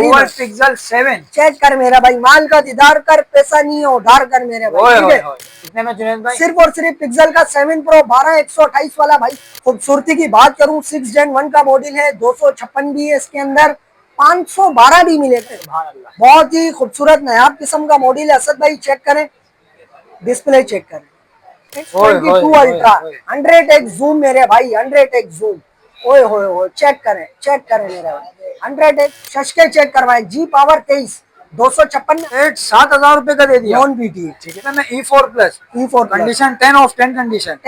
Google pixel 7 check कर मेरा भाई, माल का दीदार कर, पैसा नहीं है उधार कर मेरे भाई, ठीक है। कितने में जुनेद भाई? सिर्फ और सिर्फ पिक्सल का 7 प्रो 12/128 वाला भाई। खूबसूरती की बात करूं 6 Gen 1 का मॉडल है, 256 भी है इसके अंदर, 512 भी मिलेगा। बहुत ही खूबसूरत नायाब किस्म का मॉडल है असद भाई। चेक करें, डिस्प्ले चेक करें, X22 अल्ट्रा 100x जूम मेरे भाई, 100x जूम। ओए होए, चेक करें मेरे भाई, 100x शशके चेक करवाएं, जी पावर 23 256 रेट 7,000 रुपए का दे दिया, नॉन बीटी, ठीक है। मैं E4 कंडीशन 10/10 कंडीशन।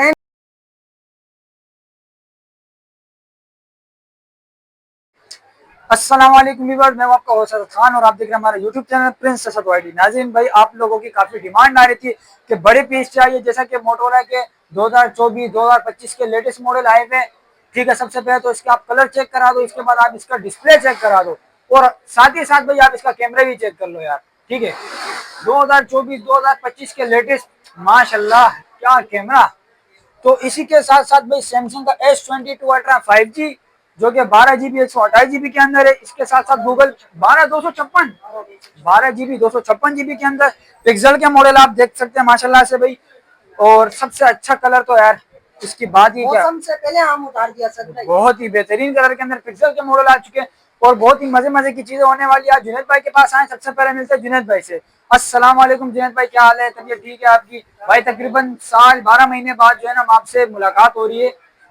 अस्सलाम वालेकुम व्यूअर्स, मैं आपका होस्ट असद खान और आप देख रहे हैं हमारा यूट्यूब चैनल प्रिंस असद वाइडी। नाज़रीन भाई, आप लोगों की काफी डिमांड आ रही थी कि बड़े पीस चाहिए, जैसा कि मोटोरोला के 2024 2025 के लेटेस्ट मॉडल आए हुए, ठीक है। सबसे पहले तो इसका आप कलर चेक करा दो, इसके बाद आप इसका डिस्प्ले चेक करा दो और साथ ही साथ भाई आप इसका कैमरा भी चेक कर लो यार, ठीक है। 2024 2025 के लेटेस्ट माशाल्लाह क्या कैमरा। तो इसी के साथ साथ भाई सैमसंग का S22 अल्ट्रा 5G जो कि 12 GB 128 GB के अंदर है। इसके साथ साथ गूगल 12 GB 256 GB के अंदर पिक्सल के मॉडल आप देख सकते हैं माशाल्लाह से भाई। और सबसे अच्छा कलर तो यार इसकी बात ही क्या, से पहले आम उतार दिया सर भाई। बहुत ही बेहतरीन कलर के अंदर पिक्सल के मॉडल आ चुके हैं और बहुत ही मजे की चीजें होने वाली है। आज जुनैद भाई के पास आए, सबसे पहले मिलते हैं जुनैद भाई से। अस्सलाम वालेकुम जुनैद भाई, क्या हाल है? तबीयत ठीक है आपकी? भाई तकरीबन साल 12 महीने बाद जो है ना आपसे मुलाकात हो रही है,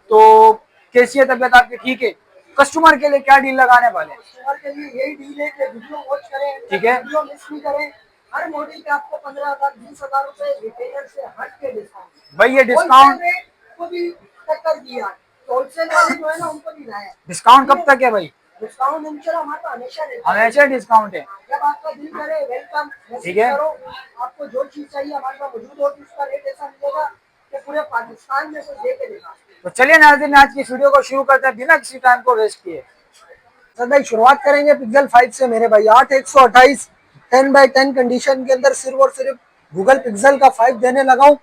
तो कैसी है तबीयत आपकी? ठीक है। कस्टमर के लिए क्या डील लगाने वाले हैं? कस्टमर के लिए यही डील है कि वीडियो वॉच करें, ठीक है। वीडियो मिस नहीं करें। हर मॉडल का आपको 15,000 20,000 रुपए रिटेलर से हट के डिस्काउंट। भाई ये डिस्काउंट को भी टक्कर दिया, होलसेल वाले जो है ना उनको भी लाया। डिस्काउंट कब तक है भाई? डिस्काउंट इंशाल्लाह हमारा हमेशा रहता है, हमेशा डिस्काउंट है। जब आपका दिल करे वेलकम, ठीक है। आपको जो चीज चाहिए हमारे पास मौजूद होगी, उसका रेट ऐसा मिलेगा कि पूरे पाकिस्तान में से लेके देगा। तो चलिए नाज़रीन, आज की वीडियो को शुरू करते हैं बिना किसी टाइम को वेस्ट किए। सर भाई शुरुआत करेंगे पिक्सल 5 से मेरे भाई। 8/128 10/10 कंडीशन के अंदर सिर्फ और सिर्फ गूगल पिक्सल का 5 देने लगाऊं।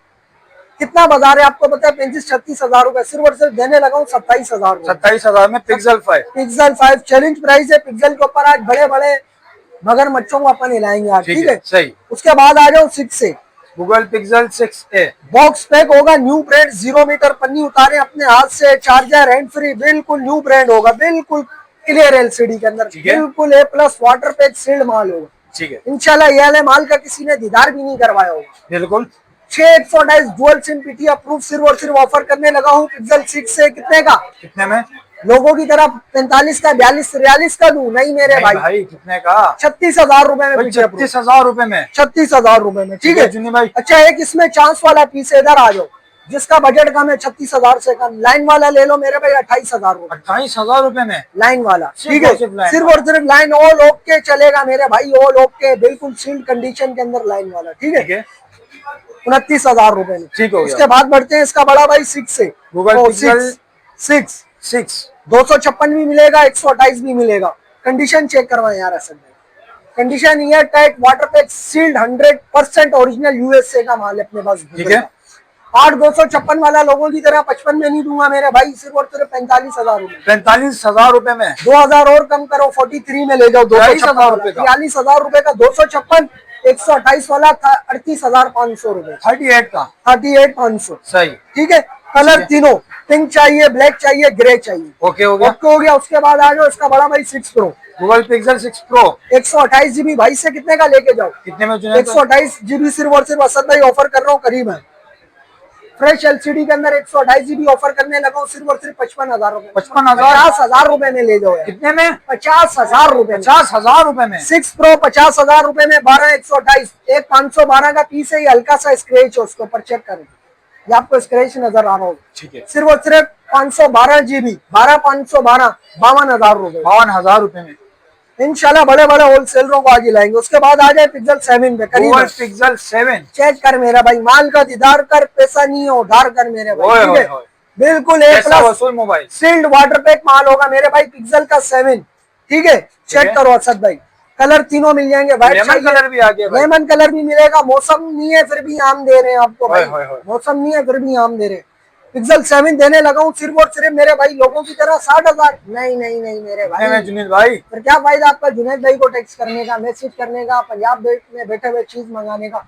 कितना बाजार है आपको पता है? 35-36 हजार रुपए, सिर्फ और सिर्फ देने लगाऊं 27,000। 27,000 में पिक्सल 5। पिक्सल 5 चैलेंज प्राइस है। पिक्सल के ऊपर आज बड़े बड़े मगर मच्छों को अपन हिलाएंगे आज, ठीक है। सही। उसके बाद आ जाओ 6 से। Google pixel 6a box pack होगा, न्यू ब्रांड, 0 मीटर पन्नी उतारे अपने हाथ से, चार्जर हैंड फ्री, बिल्कुल न्यू ब्रांड होगा, बिल्कुल क्लियर एलसीडी के अंदर, बिल्कुल A+ वाटर पैक सील्ड माल होगा, ठीक है। इंशाल्लाह ये वाले माल का किसी ने दीदार भी नहीं करवाया होगा, बिल्कुल। 6/128 डुअल सिम पीटी अप्रूव सिर्फ और सिर्फ ऑफर करने लगा हूँ पिक्सल 6 से। कितने का? कितने में? लोगों की तरफ 45 का 42-43 का दूं? नहीं मेरे भाई, कितने का? 36,000 रुपए में। 36,000 रुपए में? 36,000 रुपए में, ठीक है जुनी भाई। अच्छा, एक इसमें चांस वाला पीस है, इधर आ जाओ। जिसका बजट कम है 36,000 से कम, लाइन वाला ले लो मेरे भाई 28,000 रुपए। 28,000 रुपए में लाइन वाला, ठीक है। सिर्फ और सिर्फ लाइन ऑल ओके चलेगा मेरे भाई, ऑल ओके, बिल्कुल सील्ड कंडीशन के अंदर लाइन वाला, ठीक है। 29,000 रुपए में, ठीक है। उसके बाद बढ़ते हैं इसका बड़ा भाई 6 से। गूगल पिक्सल 6 256 भी मिलेगा, 128 भी मिलेगा। कंडीशन चेक करवाएं यार असल में। Condition air tight, water pack sealed, 100% original USA का माल है अपने पास, ठीक है। 8/256 वाला लोगों की तरह 55 में नहीं दूंगा मेरे भाई, सिर्फ और सिर्फ 45,000 रुपए। 45,000 रुपए में 2,000 और कम करो, 43 में ले जाओ। 42,000 रुपए का, 43,000 रुपए का 256, 128 वाला 38,500 रुपए, 38 का 38,500, सही, ठीक है। कलर तीनों, पिंक चाहिए, ब्लैक चाहिए, ग्रे चाहिए, ओके हो गया, ओके हो गया। उसके बाद आ जाओ इसका बड़ा भाई 6 pro, Google pixel 6 pro 128 GB भाई से कितने का लेके जाओ? कितने में? 128 GB सिर्फ और सिर्फ असद भाई ऑफर कर रहा हूँ, करीब है। फ्रेश एलसीडी के अंदर 128 GB ऑफर करने लगा हूँ सिर्फ और सिर्फ 55,000 रुपए। 50,000 रुपए में ले जाओ। कितने में? 50,000 रुपए। 50,000 रुपए में 6 प्रो 50,000 रुपए में, 12/128, एक 512 का पीस है, ये हल्का सा स्क्रैच है, उसके ऊपर चेक करें, ये आपको स्क्रैच नजर आ रहा होगा, ठीक है। सिर्फ और सिर्फ 512 GB, 12/512, 52,000 रुपए, 52,000 रुपए में इंशाल्लाह बड़े बड़े होलसेलरों को आगे लाएंगे। उसके बाद आ जाए पिक्सल 7 पे, गूगल पिक्सल 7 चेक कर मेरा भाई, माल का दीदार कर, पैसा नहीं है उधार कर मेरे भाई, ठीक है। बिल्कुल A+ mobile sealed water pack माल होगा मेरे भाई, पिक्सल का 7, ठीक है। चेक करो असद भाई, कलर तीनों मिल जाएंगे, व्हाइट कलर भी आ गया, लेमन कलर भी मिलेगा। मौसम नहीं है फिर भी आम दे रहे हैं आपको भाई, मौसम नहीं है फिर भी आम दे रहे हैं। पिक्सल 7 देने लगा हूँ सिर्फ और सिर्फ मेरे भाई लोगों की तरह 60,000। नहीं नहीं नहीं मेरे कितने में भाई, जुनेद भाई? फिर क्या फायदा आपका जुनेद भाई को टेक्स्ट करने का, मैसेज करने का, पंजाब में बैठे हुए चीज मंगाने का।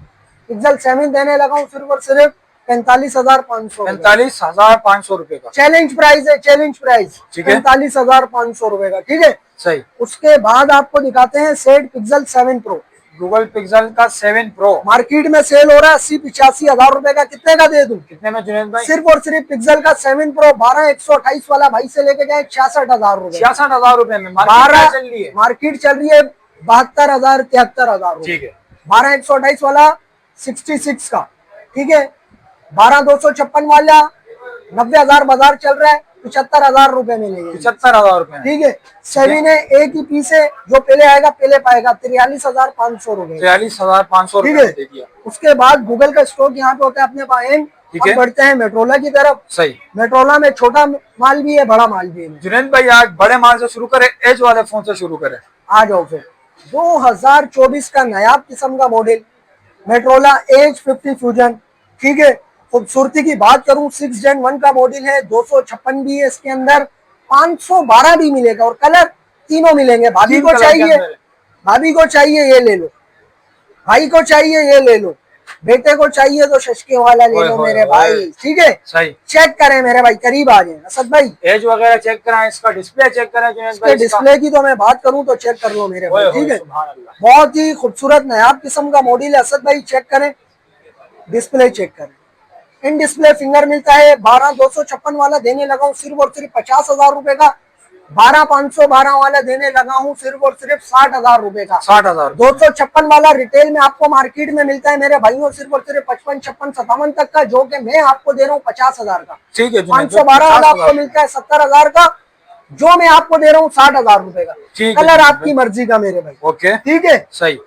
पिक्सल 7 देने लगा हूँ सिर्फ और सिर्फ 45,500। 45,500 रुपए का चैलेंज प्राइस है, चैलेंज प्राइस ठीक है। 45,500 रुपए का, ठीक है। सही। उसके बाद आपको दिखाते हैं set pixel 7 pro. Google pixel का 7 प्रो मार्केट में सेल हो रहा है 80-85 हजार रुपए का। कितने का दे दूं? कितने में जुनेद भाई? सिर्फ और सिर्फ पिक्सल का 7 प्रो 12/128 वाला भाई से लेके जाए 66,000 रुपए। 66,000 रुपए में मार्केट 12 चल रही है। मार्केट चल रही है 72,000 73,000 रुपए। ठीक है। 12/128 वाला 66 का, ठीक है। 12/256 वाला 90,000 बाजार चल रहा है, 75,000 रुपए में लेंगे। 75,000 रुपए में ठीक है। 7 है, एक ही पीस है, जो पहले आएगा पहले पाएगा। 43,500 रुपए। 43,500 ठीक रुपए है। दे दिया। उसके बाद गूगल का स्टॉक यहाँ पे होता है अपने पास एंड। ठीक है। अब बढ़ते हैं मेट्रोला की तरफ। सही। मेट्रोला में छोटा माल भी है, बड़ा माल भी है। जुनेद भाई आज बड़े माल से शुरू करें, एज वाले फोन से शुरू करें? आ जाओ फिर। 2024 का नायाब किस्म का मॉडल मेट्रोला एज 50 फ्यूजन, ठीक है। खूबसूरती की बात करूं 6 Gen 1 का मॉडल है, 256 भी है इसके अंदर, 512 भी मिलेगा और कलर तीनों मिलेंगे। भाभी तीन को कलर के चाहिए, अंदर है। भाभी को चाहिए ये ले लो, भाई को चाहिए ये ले लो, बेटे को चाहिए तो शशके वाला ले लो मेरे भाई, ठीक है। सही। चेक करें मेरे भाई, करीब आ जाए असद भाई। एज वगैरह चेक कराएं, इसका डिस्प्ले चेक करें जुनेद इसके भाई। डिस्प्ले की तो मैं बात करूं तो चेक कर लो मेरे भाई, ठीक है। सुभान अल्लाह। बहुत ही खूबसूरत नायाब किस्म का मॉडल है असद भाई। चेक करें, डिस्प्ले चेक करें। इन डिस्प्ले फिंगर मिलता है। 12/256 वाला देने लगा हूँ सिर्फ और सिर्फ 50,000 रुपए का। 12/512 वाला देने लगा हूँ सिर्फ और सिर्फ 60,000 रुपए का। 60,000। 256 वाला रिटेल में आपको मार्केट में मिलता है मेरे भाइयों सिर्फ और सिर्फ 55, 56, 57 तक का, जो कि मैं आपको दे रहा हूँ 50,000 का। ठीक है। 512 वाला आपको मिलता है 70,000 का, जो मैं आपको दे रहा हूँ 60,000 रुपए का। कलर आपकी मर्जी का मेरे भाई, ओके। ठीक है। सही।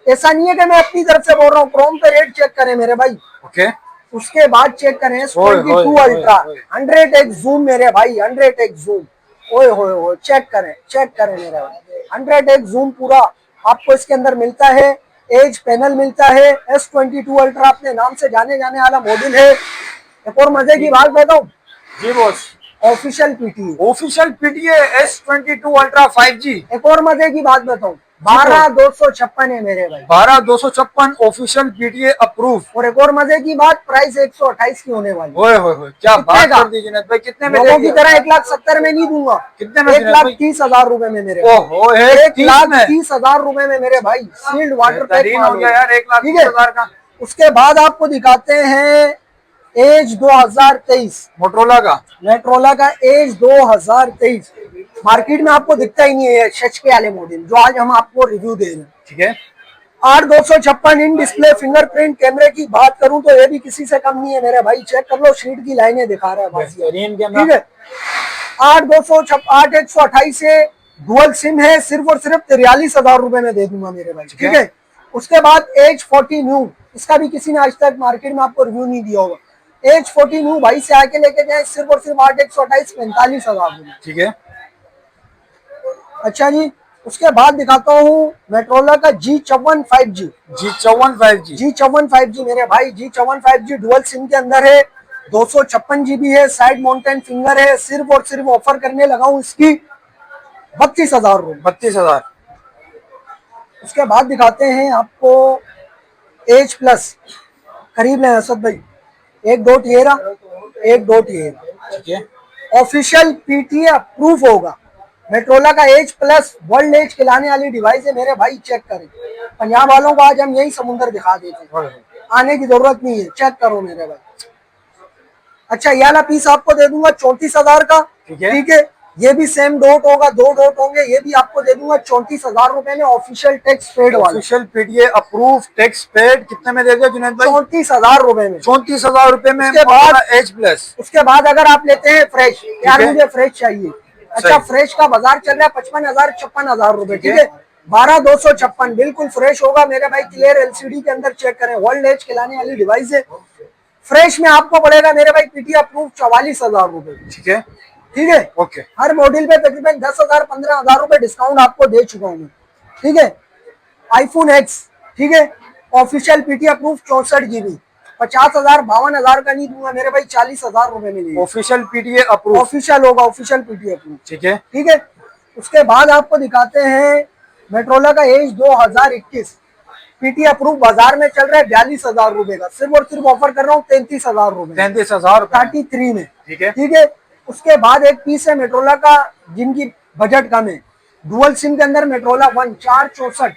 ऐसा नहीं है कि मैं अपनी तरफ से बोल रहा हूँ। क्रोम पे रेट चेक करें मेरे भाई। ओके। उसके बाद चेक करें S22 अल्ट्रा 100x जूम मेरे भाई, 100x जूम। ओए होए चेक करें, चेक करें मेरे भाई। 100x जूम पूरा आपको इसके अंदर मिलता है। एज पैनल मिलता है। S22 अल्ट्रा अपने नाम से जाने जाने वाला मॉडल है। एक और मजे की बात बताऊं, जी boss. Official PTA, official PTA S22 ultra 5G। एक और मजे की बात बताऊं, 12/256 है मेरे भाई। 12/256 ऑफिशियल पीटीए अप्रूव। और एक और मजे की बात, प्राइस 128 की होने वाली। ओए होए क्या बात कर दी जुनेद भाई। कितने में लोगों की तरह 1,70,000 में नहीं दूंगा। कितने में? 1,30,000 रुपए में मेरे। ओहो, 1,30,000 रुपए में मेरे भाई। सील्ड वाटर पैक हो गया यार, 1,30,000 का। उसके बाद आपको दिखाते हैं एज 2023 मोटरोला का। मेट्रोला का एज 2023। मार्केट में आपको दिखता ही नहीं है शच के वाले मॉडल, जो आज हम आपको रिव्यू दे रहे हैं, ठीक है। 8/256 इन डिस्प्ले फिंगरप्रिंट कैमरे की बात करूं तो ये भी किसी से कम नहीं है मेरे भाई। चेक कर लो, शीट की लाइनें दिखा रहा है, ठीक है। 8/128 से डुअल सिम है, सिर्फ और सिर्फ 43,000 रुपए में दे दूंगा मेरे भाई, ठीक है। उसके बाद एज 40 न्यू, इसका भी किसी ने आज तक मार्केट में आपको रिव्यू नहीं दिया होगा। एज 40 न्यू भाई से आके लेके जाए सिर्फ और सिर्फ 8/128 45,000 रुपए, ठीक है। अच्छा जी। उसके बाद दिखाता हूँ मेट्रोला का G54 5G। G54 5G। G54 5G मेरे भाई, G54 5G डुअल सिम के अंदर है। 256 GB है, साइड माउंटेन फिंगर है। सिर्फ और सिर्फ ऑफर करने लगा हूँ इसकी 32,000 रुपए। 32,000। उसके बाद दिखाते हैं आपको एज प्लस, करीब ले असद भाई, एक डॉट ये रहा, एक डॉट ये रहा, ठीक है। ऑफिशियल पीटीए अप्रूव होगा। मेट्रोला का एज प्लस वर्ल्ड एज खिलाने वाली डिवाइस है मेरे भाई। चेक करें, पंजाब वालों को आज हम यही समुंदर दिखा देते हैं, आने की जरूरत नहीं है। चेक करो मेरे भाई। अच्छा, ये वाला पीस आपको दे दूंगा 34,000 का, ठीक है। ये भी सेम डॉट होगा, 2 डॉट होंगे। ये भी आपको दे दूंगा 34,000 रुपए में, ऑफिशियल टैक्स पेड वाला। Official PTA approve tax paid. कितने में दे दिया जुनेद भाई? 34,000 रुपए में। 34,000 रुपए में। उसके बाद एज प्लस। उसके बाद अगर आप लेते हैं फ्रेश, यार मुझे फ्रेश चाहिए। अच्छा, फ्रेश का बाजार चल रहा है 55,000 56,000 रुपए, ठीक है। 12/256 बिल्कुल फ्रेश होगा मेरे भाई। क्लियर एलसीडी के अंदर चेक करें, वर्ल्ड एज खिलाने वाली डिवाइस है। फ्रेश में आपको पड़ेगा मेरे भाई पीटीए अप्रूव 44,000 रुपए, ठीक है। ठीक है। ओके। हर मॉडल पे तकरीबन 10,000 15,000 रुपए डिस्काउंट आपको दे चुका हूँ, ठीक है। iPhone X, ठीक है, ऑफिशियल पीटीए अप्रूव 64 GB। 50,000 52,000 का नहीं दूंगा मेरे भाई, 40,000 रुपए में। Official PTA approve. ऑफिशियल होगा, ऑफिशियल पीटीए अप्रूव। ठीक है। ठीक है। उसके बाद आपको दिखाते हैं मेट्रोला का एज 2021 पीटी अप्रूव, बाजार में चल रहा है 42,000 रुपए का, सिर्फ और सिर्फ ऑफर कर रहा हूँ 33,000 रुपए। 33,000 33 में। ठीक है। ठीक है। उसके बाद एक पीस है मेट्रोला का जिनकी बजट कम है, डुअल सिम के अंदर मेट्रोला 1 464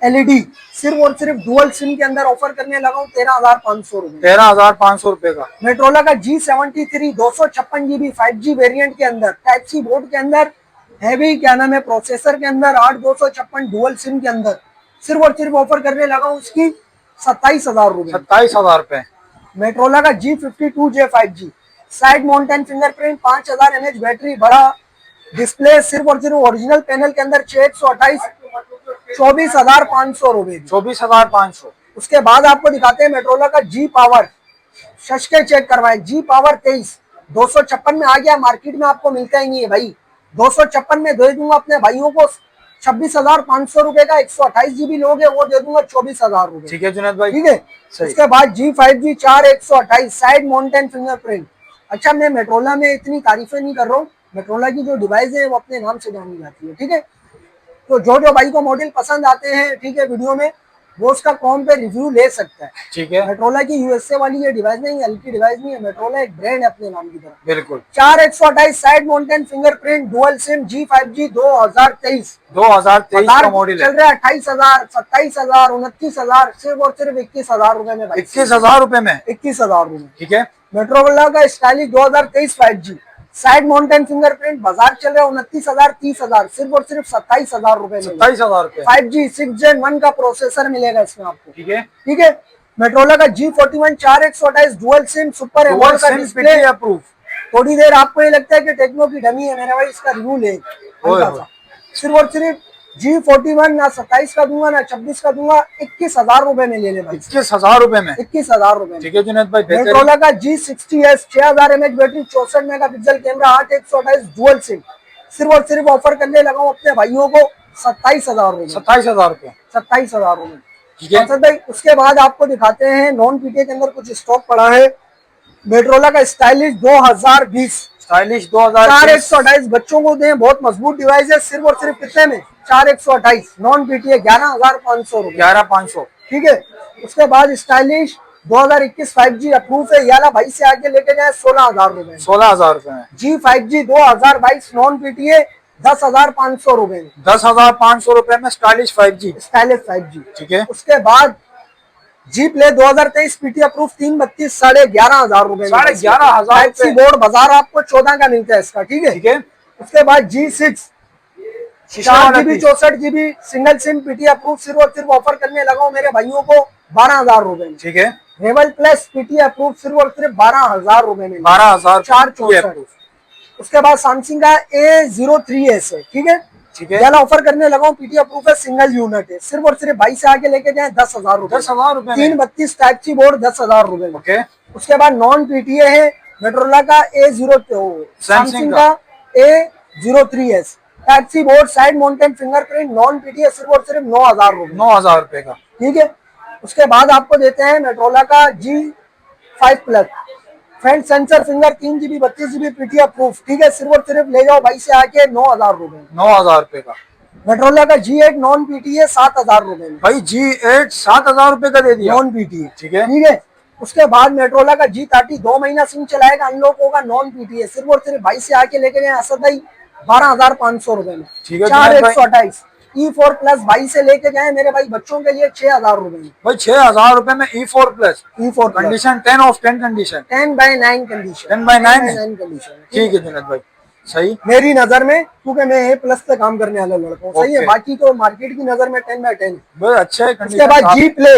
एलईडी, सिर्फ और सिर्फ डुअल सिम के अंदर ऑफर करने लगा हूँ 13,500 रुपए। 13,500 रुपए का मेट्रोला का G73 256 GB 5G वेरिएंट के अंदर, टाइप सी बोर्ड के अंदर, हैवी क्या नाम है प्रोसेसर के अंदर, 8256 डुअल सिम के अंदर, सिर्फ और सिर्फ ऑफर करने लगा हूँ उसकी 27,000 रुपए। 27,000 रुपए। मेट्रोला का G52J 5G side mountain fingerprint, 5000 mAh battery, बड़ा डिस्प्ले, सिर्फ और सिर्फ ओरिजिनल पैनल के अंदर 6128 24,500 रुपए। 24,500। उसके बाद आपको दिखाते हैं मेट्रोला का G पावर, शशके चेक करवाएं, G पावर 23 256 में आ गया, मार्केट में आपको मिलता ही नहीं है भाई, 256 में दे दूंगा अपने भाइयों को 26,500 रुपए का, 128 GB लोगे वो दे दूंगा 24,000 रुपए। ठीक है जुनैद भाई। ठीक है। उसके बाद G5G 4 128 साइड माउंटेन फिंगरप्रिंट। अच्छा, मैं मेट्रोला में इतनी तारीफें नहीं कर रहा हूँ, मेट्रोला की जो डिवाइस है वो अपने नाम से जानी जाती है। ठीक है। तो जो भाई को मॉडल पसंद आते हैं, ठीक है, वीडियो में वो उसका कॉम पे रिव्यू ले सकता है। ठीक है। मेट्रोला की यूएसए वाली ये डिवाइस नहीं है, हल्की डिवाइस नहीं है, मेट्रोला एक ब्रांड है अपने नाम की तरफ। बिल्कुल। 4 128 side mountain fingerprint dual SIM G5G 2023 का मॉडल चल रहा है 28,000 27,000 29,000, सिर्फ और सिर्फ 21,000 रुपए में। 21,000 रुपए में 21,000 रुपए। ठीक है। मेट्रोला का stylish 2023 5G side mountain fingerprint, बाजार चल रहा है 29,000 30,000, सिर्फ और सिर्फ 27,000 रुपए में। 27,000 रुपए। 5G 6 Gen 1 का प्रोसेसर मिलेगा इसमें आपको। ठीक है। ठीक है। मेट्रोला का G41 4 128 dual SIM super AMOLED का डिस्प्ले अप्रूव। थोड़ी देर आपको ये लगता है कि टेक्नो की डमी है मेरा भाई, इसका रिव्यू ले, सिर्फ और सिर्फ G41 ना 27 का दूंगा ना 26 का दूंगा, 21,000 रुपए में ले ले भाई। 21,000 रुपए में। 21,000 रुपए। ठीक है जुनैद भाई। मेट्रोला का G60s 6000 mAh battery, 64 megapixel camera, 8 128 dual SIM, सिर्फ और सिर्फ ऑफर करने लगा हूँ अपने भाइयों को 27,000 रुपए। 27,000 रुपए। 27,000 रुपए। ठीक है भाई। उसके बाद आपको दिखाते हैं नॉन पीटीए के अंदर कुछ स्टॉक पड़ा है, मेट्रोला का स्टाइलिश 2020 स्टाइलिश 4 128 बच्चों को दें, बहुत मजबूत डिवाइस है, सिर्फ और सिर्फ कितने में 4 128 नॉन पीटीए 11,500 रुपए। 11,500। ठीक है। उसके बाद स्टाइलिश 2021 5G अप्रूव है, याला भाई से आगे लेके जाए 16,000 रुपए। 16,000 रुपए में। G5G 2022 नॉन पीटीए 10,500 रुपए में। 10,500 रुपए में स्टाइलिश 5G। Stylish 5G। ठीक है। उसके बाद जी प्ले 2023 पीटी अप्रूव 332 11,500 रुपए। 11,500 बोर्ड बाजार आपको 14 का मिलता है इसका। ठीक है। ठीक है। उसके बाद G6 4 GB 64 GB single SIM PT approve, सिर्फ और सिर्फ ऑफर करने लगा हूँ मेरे भाइयों को 12,000 रुपए में। ठीक है। रेवल प्लस पीटी अप्रूव, सिर्फ और सिर्फ 12,000 रुपए में। 12,000 4 64। उसके बाद सैमसंग का A03s है। ठीक है। ठीक है। याला ऑफर करने लगा हूँ पीटी अप्रूव है, सिंगल यूनिट है, सिर्फ और सिर्फ भाई से आगे लेके जाए 10,000 रुपए। 10,000 रुपए। 332 टाइप सी बोर्ड 10,000 रुपए। ओके। उसके बाद नॉन पीटीए है मेट्रोला का सैमसंग का A03s type C board side mountain fingerprint non PTA, सिर्फ और सिर्फ 9,000 रुपए। 9,000 रुपए का। ठीक है। उसके बाद आपको देते हैं मेट्रोला का G5 plus front sensor finger 3 GB 32 GB PT approve. ठीक है। सिर्फ और सिर्फ ले जाओ भाई से आके 9,000 रुपए। 9,000 रुपए का। मेट्रोला का G8 नॉन पीटीए 7,000 रुपए में। भाई G8 7,000 रुपए का दे दिया नॉन पीटीए। ठीक है। ठीक है। उसके बाद मेट्रोला का G30 2 महीना सिम चलाएगा, अनलॉक होगा, नॉन पीटीए, सिर्फ और सिर्फ भाई से आके लेके गए असद भाई 12,500 रुपए में। ठीक है। 4 128 E4 प्लस भाई से लेके जाए मेरे भाई बच्चों के लिए 6,000 रुपए में। भाई 6,000 रुपए में E4 plus. E4 condition 10 of 10 condition 10/9 condition 10/9 condition. ठीक है जुनैद भाई। सही मेरी नजर में, क्योंकि मैं A प्लस पे काम करने वाला लड़का हूँ। सही है। बाकी तो मार्केट की नजर में 10/10। बहुत अच्छा है। उसके बाद G प्ले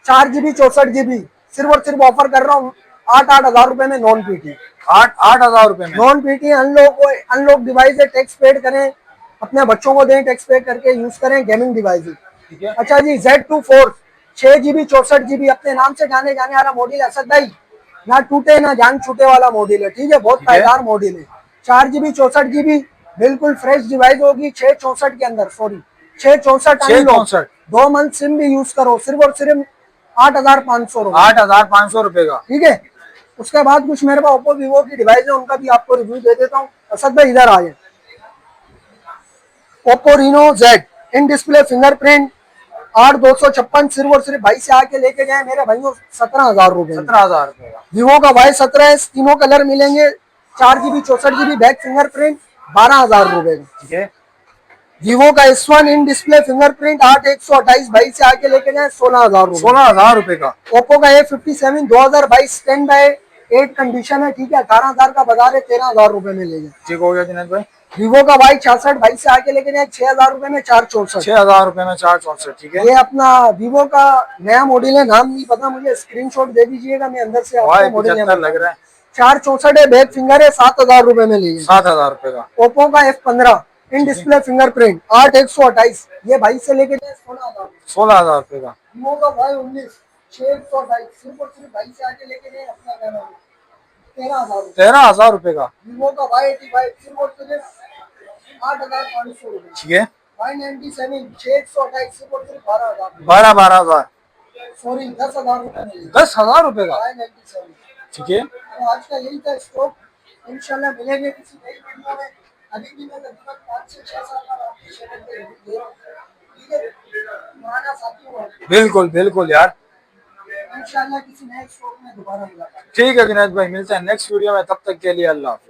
4 GB 64 GB, सिर्फ और सिर्फ ऑफर कर रहा हूँ 8,000 रुपए में नॉन पीटी। 8,000 रुपए में नॉन पीटी अनलॉक डिवाइस है, टैक्स पेड करें, अपने बच्चों को दें, टैक्स पेड करके यूज करें, गेमिंग डिवाइस। ठीक है। अच्छा जी Z24 6 GB 64 GB अपने नाम से जाने वाला मॉडल है असद भाई, ना टूटे ना जान छूटे वाला मॉडल है। ठीक है। बहुत पायदार मॉडल है। 4 GB 64 GB बिल्कुल फ्रेश डिवाइस होगी 664 के अंदर, सॉरी 664 664 2 मंथ सिम भी यूज करो, सिर्फ और सिर्फ 8,500 रुपए। 8,500 रुपए का। ठीक है। उसके बाद कुछ मेरे पास ओप्पो वीवो की डिवाइस है, उनका भी आपको रिव्यू दे देता हूँ। असद भाई इधर आ जाए। Oppo Reno Z in display fingerprint 8,256 सिर्फ और सिर्फ भाई से आके लेके जाए मेरे भाइयों 17,000 रुपए। 17,000 रुपए का। वीवो का Y17 तीनों कलर मिलेंगे, 4GB 64GB बैक फिंगरप्रिंट 12,000 रुपए का। ठीक है। वीवो का S1 इन डिस्प्ले फिंगरप्रिंट 8,128 भाई से आके लेके जाए 16,000 रुपए। 16,000 रुपए का। ओप्पो का A57 2022 10/8 कंडीशन है, ठीक है, 18,000 का बाजार है, 13,000 रुपए में ले जाए। ठीक हो गया दिनेश भाई। वीवो का Y66 भाई से आके लेके जाए 6,000 रुपए में 464। 6,000 रुपए में 464। ठीक है। ये अपना वीवो का नया मॉडल है, नाम नहीं पता मुझे, स्क्रीनशॉट दे दीजिएगा, मैं अंदर से आपको मॉडल लग रहा है। 464 है, बैक फिंगर है, 7,000 रुपए में लीजिए। 7,000 रुपए का। ओप्पो का F15 इन डिस्प्ले फिंगरप्रिंट 8,128 ये भाई से लेके जाए 16,000। 16,000 रुपए का। वीवो का Y19 6,128 सिर्फ और सिर्फ भाई से आके लेके जाए अपना कैमरा 13,000। 13,000 रुपए का। वीवो का Y85 सिर्फ और सिर्फ 8,500 रुपए। ठीक है। Y97 6,128 सिर्फ और सिर्फ 12,000। 12,000। सॉरी 10,000 रुपए में 10,000 रुपए का। Y97। ठीक है। तो आज का यही था स्टॉक, इंशाल्लाह मिलेंगे किसी नई वीडियो में। अभी भी मैं तकरीबन 5 से 6 साल का आपकी शेयर पे रिव्यू दे रहा हूँ, ठीक है, पुराना साथी हुआ। बिल्कुल बिल्कुल यार। इंशाल्लाह किसी नए स्टॉक में दोबारा मिलाएंगे। ठीक है दिनेश भाई, मिलते हैं नेक्स्ट वीडियो में, तब तक के लिए अल्लाह हाफिज़।